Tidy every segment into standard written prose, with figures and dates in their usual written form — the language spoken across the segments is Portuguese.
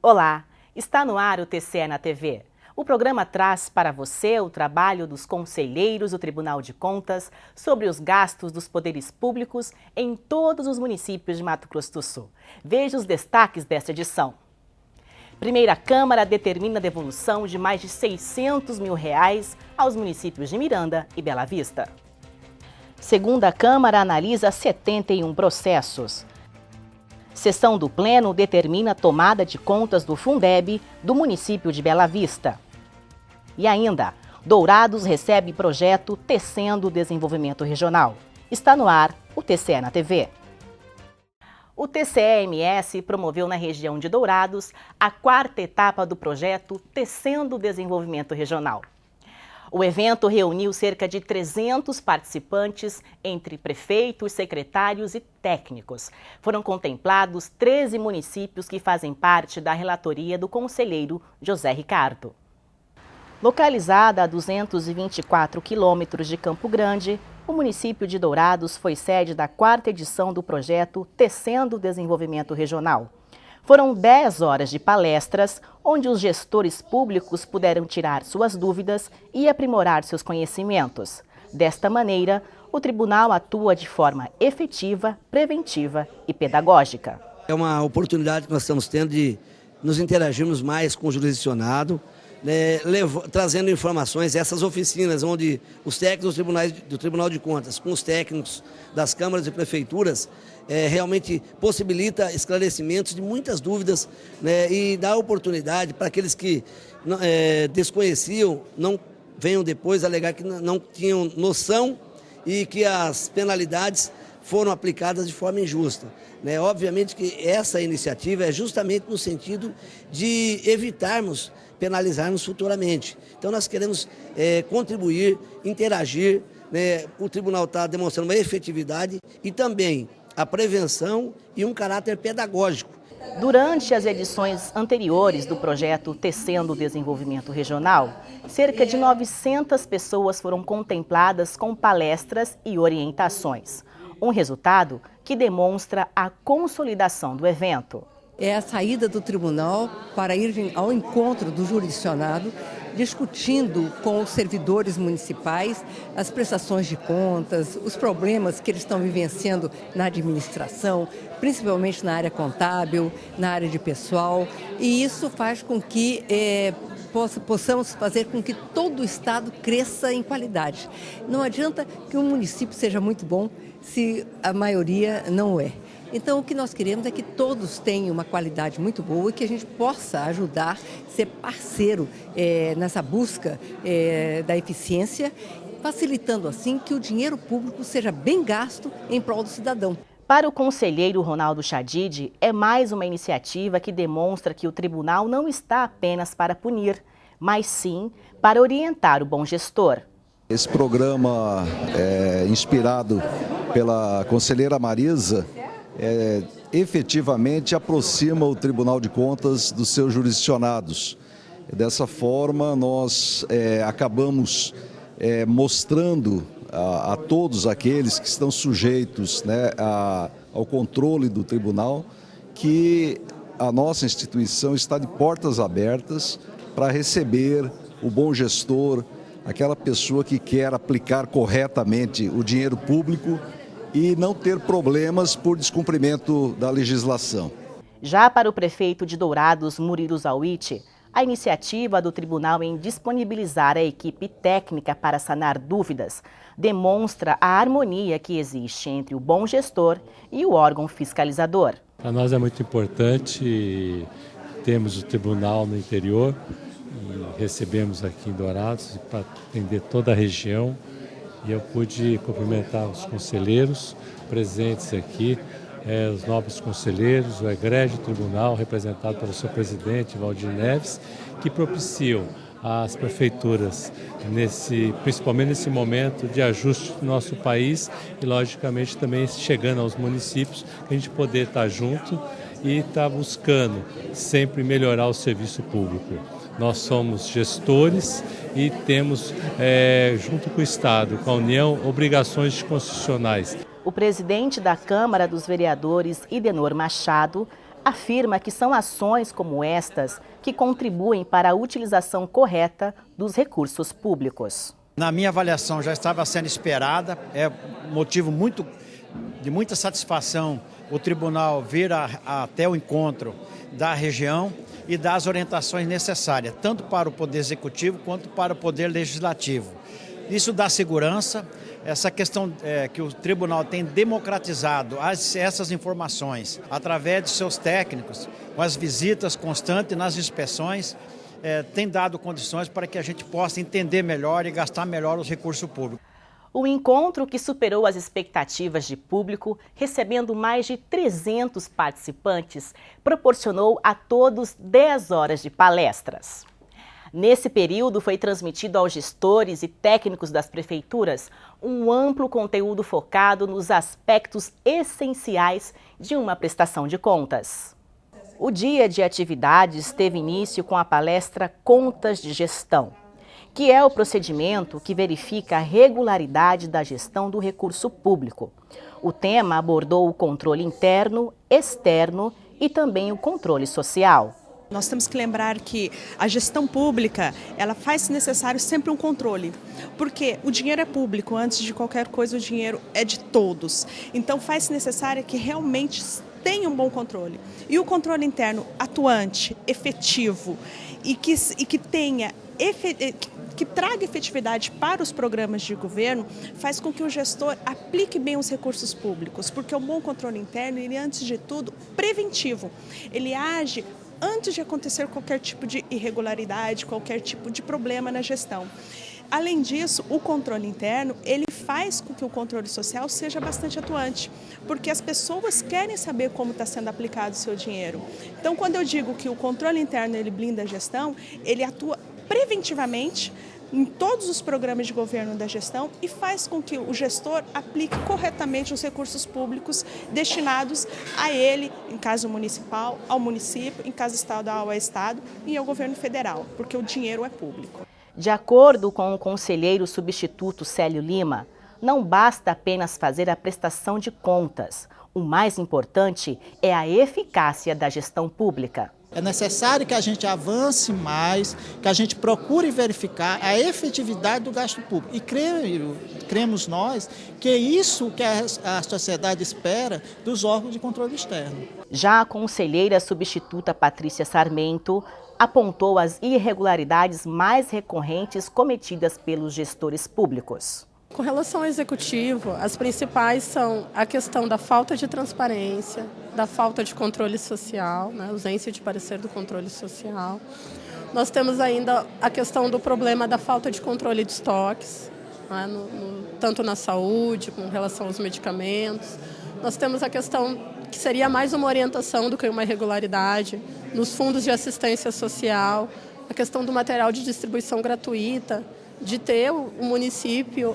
Olá, está no ar o TCE na TV. O programa traz para você o trabalho dos conselheiros do Tribunal de Contas sobre os gastos dos poderes públicos em todos os municípios de Mato Grosso do Sul. Veja os destaques desta edição. Primeira Câmara determina a devolução de mais de R$600 mil aos municípios de Miranda e Bela Vista. Segunda Câmara analisa 71 processos. Sessão do Pleno determina a tomada de contas do Fundeb do município de Bela Vista. E ainda, Dourados recebe projeto Tecendo Desenvolvimento Regional. Está no ar o TCE na TV. O TCE-MS promoveu na região de Dourados a quarta etapa do projeto Tecendo Desenvolvimento Regional. O evento reuniu cerca de 300 participantes, entre prefeitos, secretários e técnicos. Foram contemplados 13 municípios que fazem parte da relatoria do conselheiro José Ricardo. Localizada a 224 quilômetros de Campo Grande, o município de Dourados foi sede da quarta edição do projeto Tecendo Desenvolvimento Regional. Foram 10 horas de palestras, onde os gestores públicos puderam tirar suas dúvidas e aprimorar seus conhecimentos. Desta maneira, o tribunal atua de forma efetiva, preventiva e pedagógica. É uma oportunidade que nós estamos tendo de nos interagirmos mais com o jurisdicionado, trazendo informações, essas oficinas onde os técnicos do Tribunal de Contas, com os técnicos das câmaras e prefeituras, realmente possibilita esclarecimentos de muitas dúvidas, e dá oportunidade para aqueles que desconheciam, não venham depois alegar que não tinham noção e que as penalidades foram aplicadas de forma injusta. Obviamente que essa iniciativa é justamente no sentido de evitarmos penalizarmos futuramente. Então nós queremos contribuir, interagir, o tribunal está demonstrando uma efetividade e também a prevenção e um caráter pedagógico. Durante as edições anteriores do projeto Tecendo Desenvolvimento Regional, cerca de 900 pessoas foram contempladas com palestras e orientações. Um resultado que demonstra a consolidação do evento. É a saída do tribunal para ir ao encontro do jurisdicionado, discutindo com os servidores municipais as prestações de contas, os problemas que eles estão vivenciando na administração, principalmente na área contábil, na área de pessoal, e isso faz com que possamos fazer com que todo o Estado cresça em qualidade. Não adianta que um município seja muito bom se a maioria não é. Então, o que nós queremos é que todos tenham uma qualidade muito boa e que a gente possa ajudar, ser parceiro nessa busca da eficiência, facilitando assim que o dinheiro público seja bem gasto em prol do cidadão. Para o conselheiro Ronaldo Chadid, é mais uma iniciativa que demonstra que o tribunal não está apenas para punir, mas sim para orientar o bom gestor. Esse programa inspirado pela conselheira Marisa, efetivamente aproxima o Tribunal de Contas dos seus jurisdicionados. Dessa forma, nós acabamos mostrando a todos aqueles que estão sujeitos ao controle do tribunal que a nossa instituição está de portas abertas para receber o bom gestor, aquela pessoa que quer aplicar corretamente o dinheiro público e não ter problemas por descumprimento da legislação. Já para o prefeito de Dourados, Murilo Zawitch, a iniciativa do tribunal em disponibilizar a equipe técnica para sanar dúvidas demonstra a harmonia que existe entre o bom gestor e o órgão fiscalizador. Para nós é muito importante, temos o tribunal no interior, e recebemos aqui em Dourados para atender toda a região. E eu pude cumprimentar os conselheiros presentes aqui, os nobres conselheiros, o egrégio tribunal, representado pelo seu presidente, Valdir Neves, que propiciam às prefeituras, principalmente nesse momento de ajuste do nosso país e, logicamente, também chegando aos municípios, a gente poder estar junto e estar buscando sempre melhorar o serviço público. Nós somos gestores e temos, junto com o Estado, com a União, obrigações constitucionais. O presidente da Câmara dos Vereadores, Idenor Machado, afirma que são ações como estas que contribuem para a utilização correta dos recursos públicos. Na minha avaliação já estava sendo esperada, é motivo de muita satisfação o tribunal vir até o encontro da região e dar as orientações necessárias, tanto para o Poder Executivo quanto para o Poder Legislativo. Isso dá segurança, essa questão que o tribunal tem democratizado essas informações através de seus técnicos, com as visitas constantes nas inspeções, tem dado condições para que a gente possa entender melhor e gastar melhor os recursos públicos. O encontro, que superou as expectativas de público, recebendo mais de 300 participantes, proporcionou a todos 10 horas de palestras. Nesse período, foi transmitido aos gestores e técnicos das prefeituras um amplo conteúdo focado nos aspectos essenciais de uma prestação de contas. O dia de atividades teve início com a palestra Contas de Gestão, que é o procedimento que verifica a regularidade da gestão do recurso público. O tema abordou o controle interno, externo e também o controle social. Nós temos que lembrar que a gestão pública, ela faz necessário sempre um controle, porque o dinheiro é público, antes de qualquer coisa o dinheiro é de todos. Então faz necessário que realmente tenha um bom controle. E o controle interno atuante, efetivo e que traga efetividade para os programas de governo, faz com que o gestor aplique bem os recursos públicos, porque o bom controle interno, ele antes de tudo, preventivo. Ele age antes de acontecer qualquer tipo de irregularidade, qualquer tipo de problema na gestão. Além disso, o controle interno, ele faz com que o controle social seja bastante atuante, porque as pessoas querem saber como está sendo aplicado o seu dinheiro. Então, quando eu digo que o controle interno, ele blinda a gestão, ele atua preventivamente em todos os programas de governo da gestão e faz com que o gestor aplique corretamente os recursos públicos destinados a ele, em caso municipal, ao município, em caso estadual, ao estado e ao governo federal, porque o dinheiro é público. De acordo com o conselheiro substituto Célio Lima, não basta apenas fazer a prestação de contas. O mais importante é a eficácia da gestão pública. É necessário que a gente avance mais, que a gente procure verificar a efetividade do gasto público. E cremos nós que é isso que a sociedade espera dos órgãos de controle externo. Já a conselheira substituta Patrícia Sarmento apontou as irregularidades mais recorrentes cometidas pelos gestores públicos. Com relação ao executivo, as principais são a questão da falta de transparência, da falta de controle social, ausência de parecer do controle social. Nós temos ainda a questão do problema da falta de controle de estoques, tanto na saúde, com relação aos medicamentos. Nós temos a questão que seria mais uma orientação do que uma irregularidade, nos fundos de assistência social, a questão do material de distribuição gratuita, de ter o município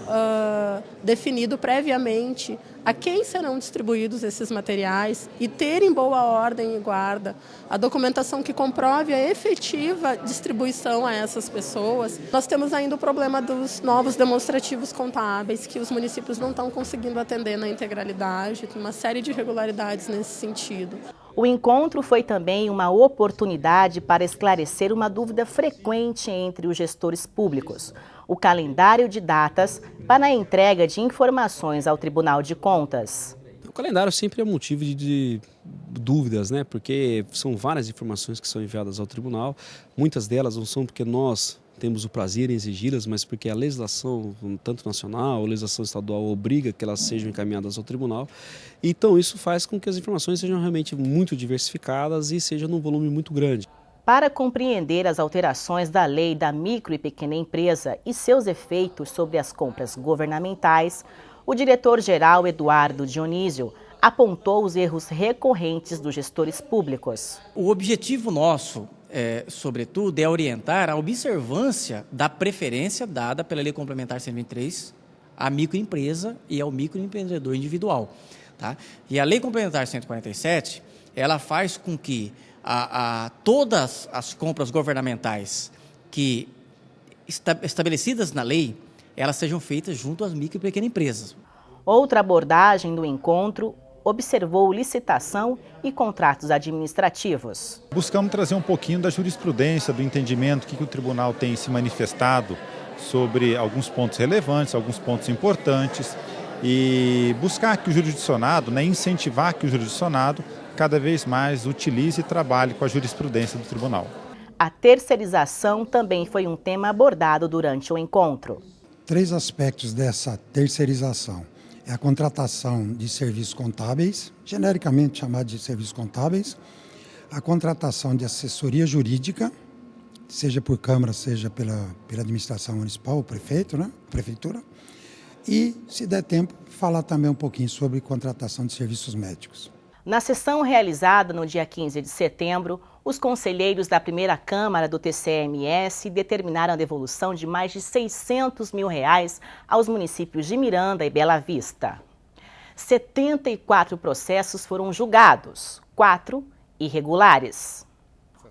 definido previamente a quem serão distribuídos esses materiais e ter em boa ordem e guarda a documentação que comprove a efetiva distribuição a essas pessoas. Nós temos ainda o problema dos novos demonstrativos contábeis, que os municípios não estão conseguindo atender na integralidade, tem uma série de irregularidades nesse sentido. O encontro foi também uma oportunidade para esclarecer uma dúvida frequente entre os gestores públicos: o calendário de datas para a entrega de informações ao Tribunal de Contas. O calendário sempre é motivo de dúvidas, né? Porque são várias informações que são enviadas ao tribunal. Muitas delas não são porque nós temos o prazer em exigi-las, mas porque a legislação, tanto nacional, a legislação estadual, obriga que elas sejam encaminhadas ao tribunal. Então isso faz com que as informações sejam realmente muito diversificadas e sejam num volume muito grande. Para compreender as alterações da lei da micro e pequena empresa e seus efeitos sobre as compras governamentais, o diretor-geral Eduardo Dionísio apontou os erros recorrentes dos gestores públicos. O objetivo nosso, sobretudo, é orientar a observância da preferência dada pela Lei Complementar 123 à microempresa e ao microempreendedor individual. Tá? E a Lei Complementar 147, ela faz com que todas as compras governamentais que estabelecidas na lei, elas sejam feitas junto às micro e pequenas empresas. Outra abordagem do encontro observou licitação e contratos administrativos. Buscamos trazer um pouquinho da jurisprudência, do entendimento que o tribunal tem se manifestado sobre alguns pontos relevantes, alguns pontos importantes, e buscar que o jurisdicionado, incentivar que o jurisdicionado cada vez mais utilize e trabalhe com a jurisprudência do tribunal. A terceirização também foi um tema abordado durante o encontro. 3 aspectos dessa terceirização. É a contratação de serviços contábeis, genericamente chamado de serviços contábeis, a contratação de assessoria jurídica, seja por Câmara, seja pela administração municipal, o prefeito, prefeitura, e, se der tempo, falar também um pouquinho sobre contratação de serviços médicos. Na sessão realizada no dia 15 de setembro, os conselheiros da primeira Câmara do TCMS determinaram a devolução de mais de R$600 mil aos municípios de Miranda e Bela Vista. 74 processos foram julgados, 4 irregulares.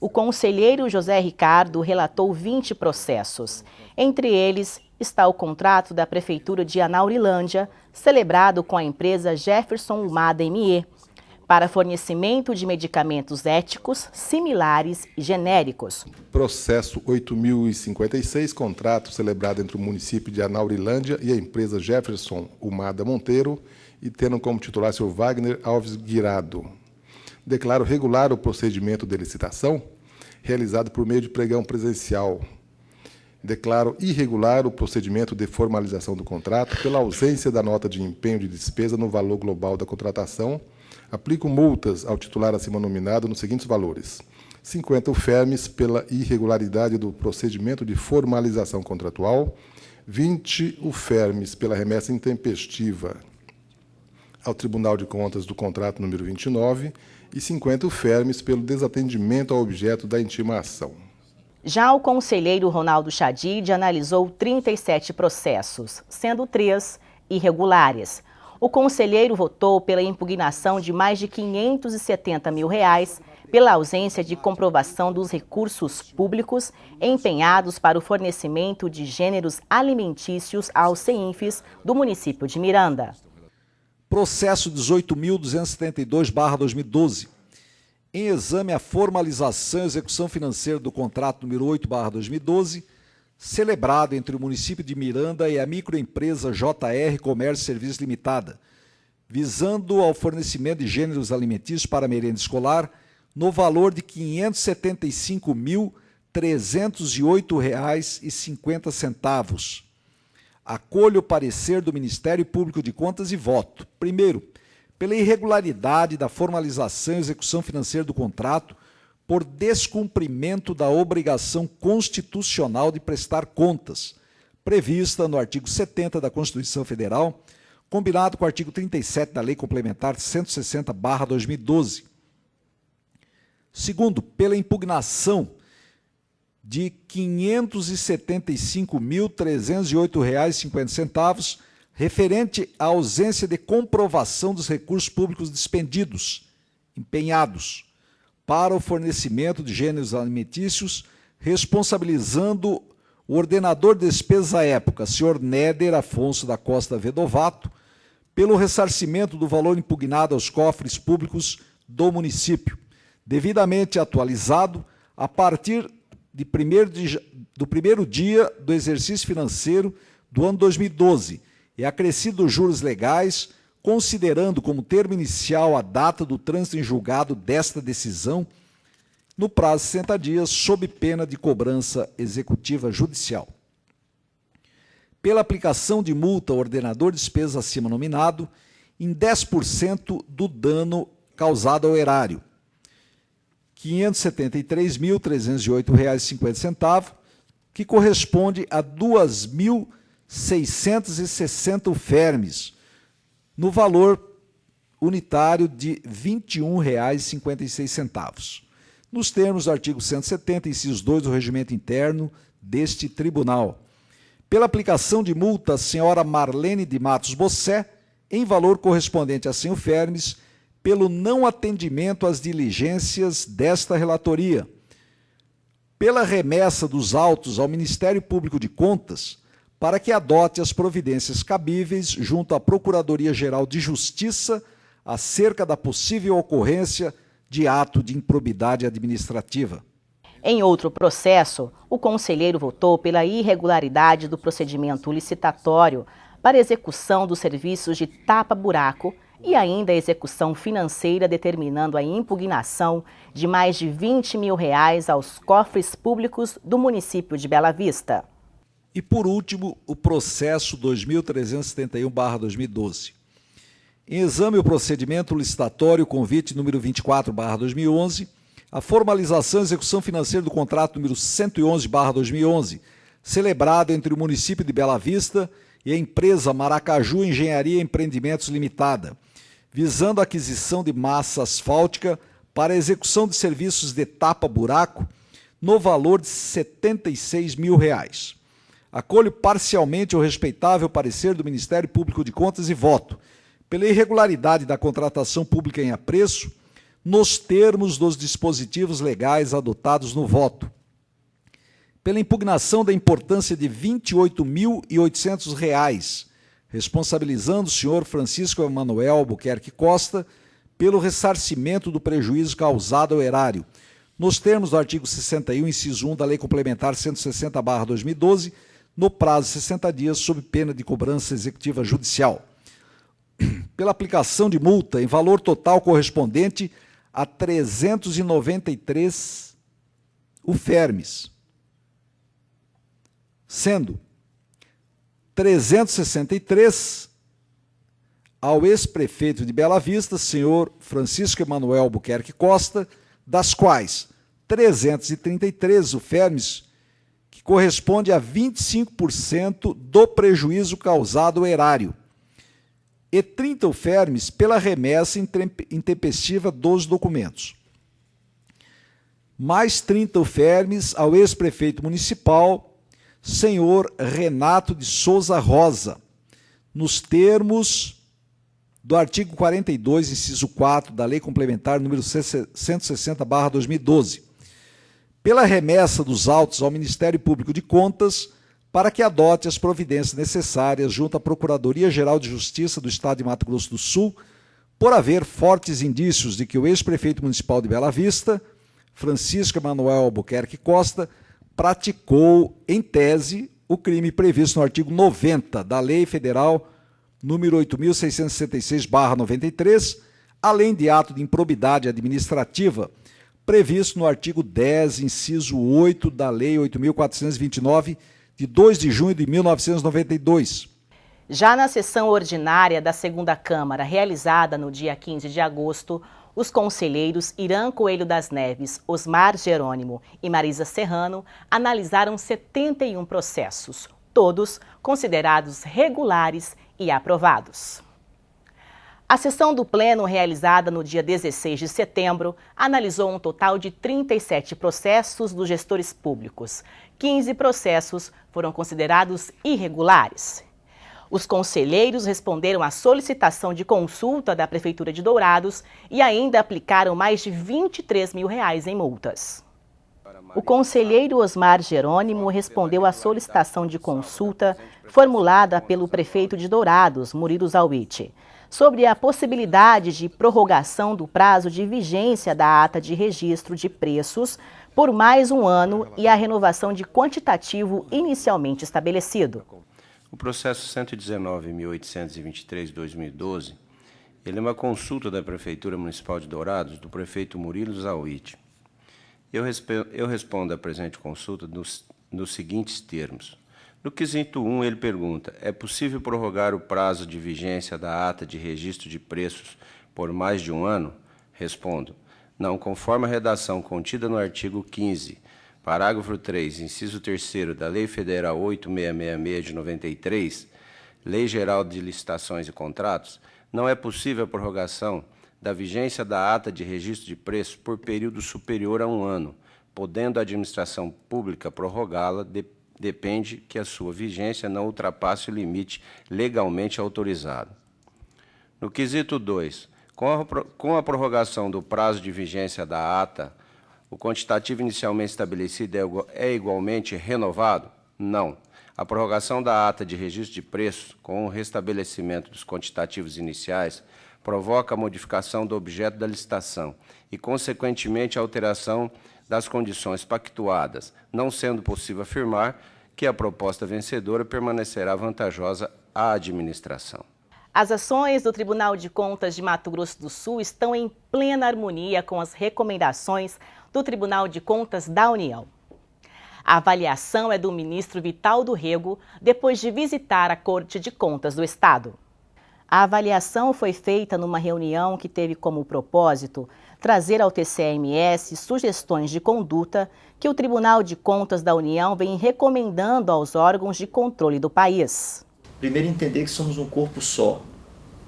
O conselheiro José Ricardo relatou 20 processos. Entre eles está o contrato da Prefeitura de Anaurilândia, celebrado com a empresa Jefferson Umada ME, para fornecimento de medicamentos éticos, similares e genéricos. Processo 8.056, contrato celebrado entre o município de Anaurilândia e a empresa Jefferson Umada Monteiro, e tendo como titular seu Wagner Alves Guirado. Declaro regular o procedimento de licitação, realizado por meio de pregão presencial. Declaro irregular o procedimento de formalização do contrato pela ausência da nota de empenho de despesa no valor global da contratação. Aplico multas ao titular acima nominado nos seguintes valores: 50 UFERMES pela irregularidade do procedimento de formalização contratual, 20 UFERMES pela remessa intempestiva ao Tribunal de Contas do contrato número 29 e 50 UFERMES pelo desatendimento ao objeto da intimação. Já o conselheiro Ronaldo Chadid analisou 37 processos, sendo 3 irregulares. O conselheiro votou pela impugnação de mais de R$570 mil pela ausência de comprovação dos recursos públicos empenhados para o fornecimento de gêneros alimentícios aos CEINFs do município de Miranda. Processo 18.272/2012. Em exame a formalização e execução financeira do contrato número 8/2012, celebrado entre o município de Miranda e a microempresa JR Comércio e Serviços Limitada, visando ao fornecimento de gêneros alimentícios para a merenda escolar no valor de R$ 575.308,50. Acolho o parecer do Ministério Público de Contas e voto. Primeiro, pela irregularidade da formalização e execução financeira do contrato, por descumprimento da obrigação constitucional de prestar contas, prevista no artigo 70 da Constituição Federal, combinado com o artigo 37 da Lei Complementar 160/2012. Segundo, pela impugnação de R$ 575.308,50, referente à ausência de comprovação dos recursos públicos despendidos, empenhados, para o fornecimento de gêneros alimentícios, responsabilizando o ordenador de despesas à época, senhor Néder Afonso da Costa Vedovato, pelo ressarcimento do valor impugnado aos cofres públicos do município, devidamente atualizado a partir do primeiro dia do exercício financeiro do ano 2012 e acrescido os juros legais, considerando como termo inicial a data do trânsito em julgado desta decisão, no prazo de 60 dias, sob pena de cobrança executiva judicial. Pela aplicação de multa ao ordenador de despesas acima nominado, em 10% do dano causado ao erário, R$ 573.308,50, que corresponde a 2.660 UFERMES, no valor unitário de R$ 21,56, nos termos do artigo 170, inciso 2 do Regimento Interno deste Tribunal. Pela aplicação de multa à senhora Marlene de Matos Bossé, em valor correspondente a 100 UFERMES, pelo não atendimento às diligências desta relatoria. Pela remessa dos autos ao Ministério Público de Contas, para que adote as providências cabíveis junto à Procuradoria-Geral de Justiça acerca da possível ocorrência de ato de improbidade administrativa. Em outro processo, o conselheiro votou pela irregularidade do procedimento licitatório para execução dos serviços de tapa-buraco e ainda a execução financeira, determinando a impugnação de mais de R$20 mil aos cofres públicos do município de Bela Vista. E, por último, o processo 2371/2012. Em exame o procedimento licitatório, convite número 24/2011, a formalização e execução financeira do contrato número 111/2011, celebrado entre o município de Bela Vista e a empresa Maracaju Engenharia e Empreendimentos Limitada, visando a aquisição de massa asfáltica para a execução de serviços de tapa-buraco no valor de R$ 76 mil. Acolho parcialmente o respeitável parecer do Ministério Público de Contas e voto pela irregularidade da contratação pública em apreço nos termos dos dispositivos legais adotados no voto, pela impugnação da importância de R$ 28.800, responsabilizando o senhor Francisco Emanuel Albuquerque Costa pelo ressarcimento do prejuízo causado ao erário, nos termos do artigo 61, inciso 1 da Lei Complementar 160/2012, no prazo de 60 dias, sob pena de cobrança executiva judicial. Pela aplicação de multa em valor total correspondente a 393 UFERMES, sendo 363 ao ex-prefeito de Bela Vista, senhor Francisco Emanuel Albuquerque Costa, das quais 333 UFERMES, que corresponde a 25% do prejuízo causado ao erário, e 30 UFERMES pela remessa intempestiva dos documentos. Mais 30 UFERMES ao ex-prefeito municipal, senhor Renato de Souza Rosa, nos termos do artigo 42, inciso 4 da Lei Complementar número 160/2012, pela remessa dos autos ao Ministério Público de Contas para que adote as providências necessárias junto à Procuradoria-Geral de Justiça do Estado de Mato Grosso do Sul, por haver fortes indícios de que o ex-prefeito municipal de Bela Vista, Francisco Emanuel Albuquerque Costa, praticou, em tese, o crime previsto no artigo 90 da Lei Federal número 8.666/93, além de ato de improbidade administrativa, previsto no artigo 10, inciso 8 da Lei 8.429, de 2 de junho de 1992. Já na sessão ordinária da segunda Câmara, realizada no dia 15 de agosto, os conselheiros Irã Coelho das Neves, Osmar Jerônimo e Marisa Serrano analisaram 71 processos, todos considerados regulares e aprovados. A sessão do Pleno, realizada no dia 16 de setembro, analisou um total de 37 processos dos gestores públicos. 15 processos foram considerados irregulares. Os conselheiros responderam à solicitação de consulta da Prefeitura de Dourados e ainda aplicaram mais de R$ 23 mil em multas. O conselheiro Osmar Jerônimo respondeu à solicitação de consulta formulada pelo prefeito de Dourados, Murilo Zawitch, sobre a possibilidade de prorrogação do prazo de vigência da ata de registro de preços por mais um ano e a renovação de quantitativo inicialmente estabelecido. O processo 119.823/2012, ele é uma consulta da Prefeitura Municipal de Dourados, do prefeito Murilo Zawitch. Eu respondo à presente consulta nos seguintes termos. No quesito 1, ele pergunta: é possível prorrogar o prazo de vigência da ata de registro de preços por mais de um ano? Respondo: não, conforme a redação contida no artigo 15, parágrafo 3, inciso 3º da Lei Federal 8666 de 93, Lei Geral de Licitações e Contratos, não é possível a prorrogação da vigência da ata de registro de preços por período superior a um ano, podendo a administração pública prorrogá-la, depende que a sua vigência não ultrapasse o limite legalmente autorizado. No quesito 2, com a prorrogação do prazo de vigência da ata, o quantitativo inicialmente estabelecido é igualmente renovado? Não. A prorrogação da ata de registro de preços, com o restabelecimento dos quantitativos iniciais, provoca a modificação do objeto da licitação e, consequentemente, a alteração das condições pactuadas, não sendo possível afirmar que a proposta vencedora permanecerá vantajosa à administração. As ações do Tribunal de Contas de Mato Grosso do Sul estão em plena harmonia com as recomendações do Tribunal de Contas da União. A avaliação é do ministro Vital do Rego, depois de visitar a Corte de Contas do Estado. A avaliação foi feita numa reunião que teve como propósito trazer ao TCE-MS sugestões de conduta que o Tribunal de Contas da União vem recomendando aos órgãos de controle do país. Primeiro, entender que somos um corpo só,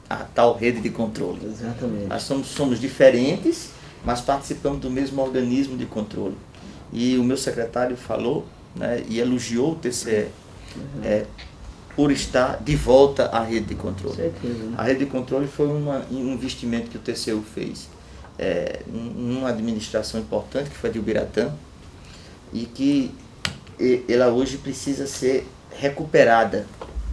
a tal rede de controle. Exatamente. Nós somos diferentes, mas participamos do mesmo organismo de controle. E o meu secretário falou, né, e elogiou o TCE por estar de volta à rede de controle. Certeza, né? A rede de controle foi um investimento que o TCU fez numa administração importante, que foi a de Ubiratã, e que ela hoje precisa ser recuperada.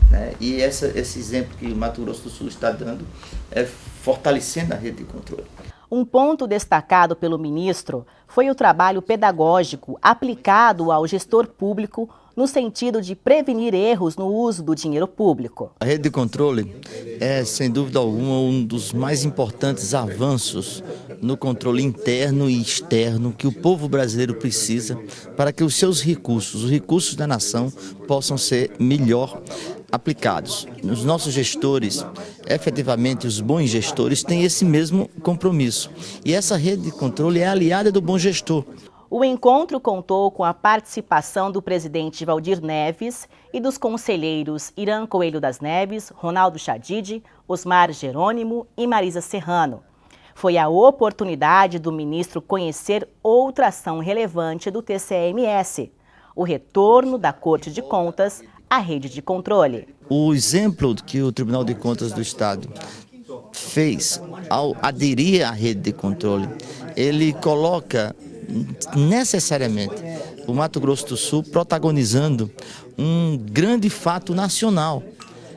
Né? E esse exemplo que o Mato Grosso do Sul está dando é fortalecendo a rede de controle. Um ponto destacado pelo ministro foi o trabalho pedagógico aplicado ao gestor público no sentido de prevenir erros no uso do dinheiro público. A rede de controle é, sem dúvida alguma, um dos mais importantes avanços no controle interno e externo que o povo brasileiro precisa para que os seus recursos, os recursos da nação, possam ser melhor aplicados. Os nossos gestores, efetivamente os bons gestores, têm esse mesmo compromisso. E essa rede de controle é aliada do bom gestor. O encontro contou com a participação do presidente Valdir Neves e dos conselheiros Irã Coelho das Neves, Ronaldo Chadid, Osmar Jerônimo e Marisa Serrano. Foi a oportunidade do ministro conhecer outra ação relevante do TCE-MS, o retorno da Corte de Contas à rede de controle. O exemplo que o Tribunal de Contas do Estado fez ao aderir à rede de controle, ele coloca necessariamente o Mato Grosso do Sul protagonizando um grande fato nacional.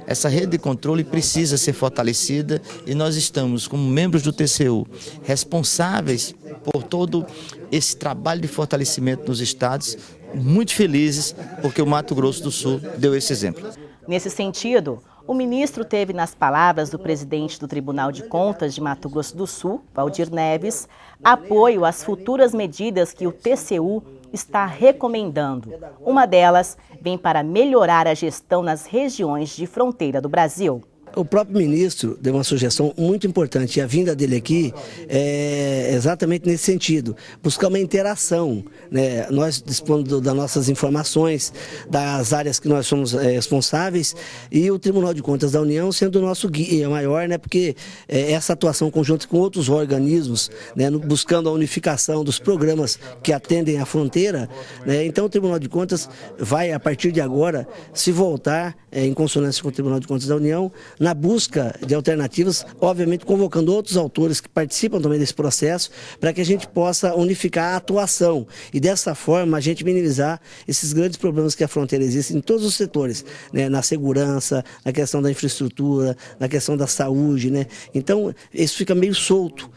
Essa rede de controle precisa ser fortalecida e nós estamos, como membros do TCU, responsáveis por todo esse trabalho de fortalecimento nos estados, muito felizes porque o Mato Grosso do Sul deu esse exemplo. Nesse sentido, o ministro teve nas palavras do presidente do Tribunal de Contas de Mato Grosso do Sul, Valdir Neves, apoio às futuras medidas que o TCU está recomendando. Uma delas vem para melhorar a gestão nas regiões de fronteira do Brasil. O próprio ministro deu uma sugestão muito importante, e a vinda dele aqui é exatamente nesse sentido, buscar uma interação, né? Nós dispomos das nossas informações, das áreas que nós somos responsáveis, e o Tribunal de Contas da União sendo o nosso guia maior, né? Porque essa atuação conjunta com outros organismos, né? Buscando a unificação dos programas que atendem a fronteira, né? Então o Tribunal de Contas vai, a partir de agora, se voltar em consonância com o Tribunal de Contas da União, na busca de alternativas, obviamente convocando outros autores que participam também desse processo, para que a gente possa unificar a atuação e dessa forma a gente minimizar esses grandes problemas que a fronteira existe em todos os setores, né? Na segurança, na questão da infraestrutura, na questão da saúde, né? Então isso fica meio solto.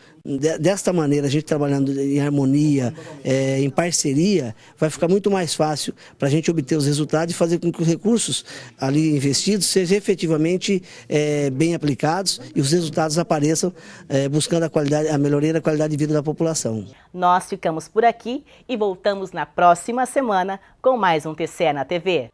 Desta maneira, a gente trabalhando em harmonia, em parceria, vai ficar muito mais fácil para a gente obter os resultados e fazer com que os recursos ali investidos sejam efetivamente bem aplicados e os resultados apareçam buscando a melhoria da qualidade de vida da população. Nós ficamos por aqui e voltamos na próxima semana com mais um TCE na TV.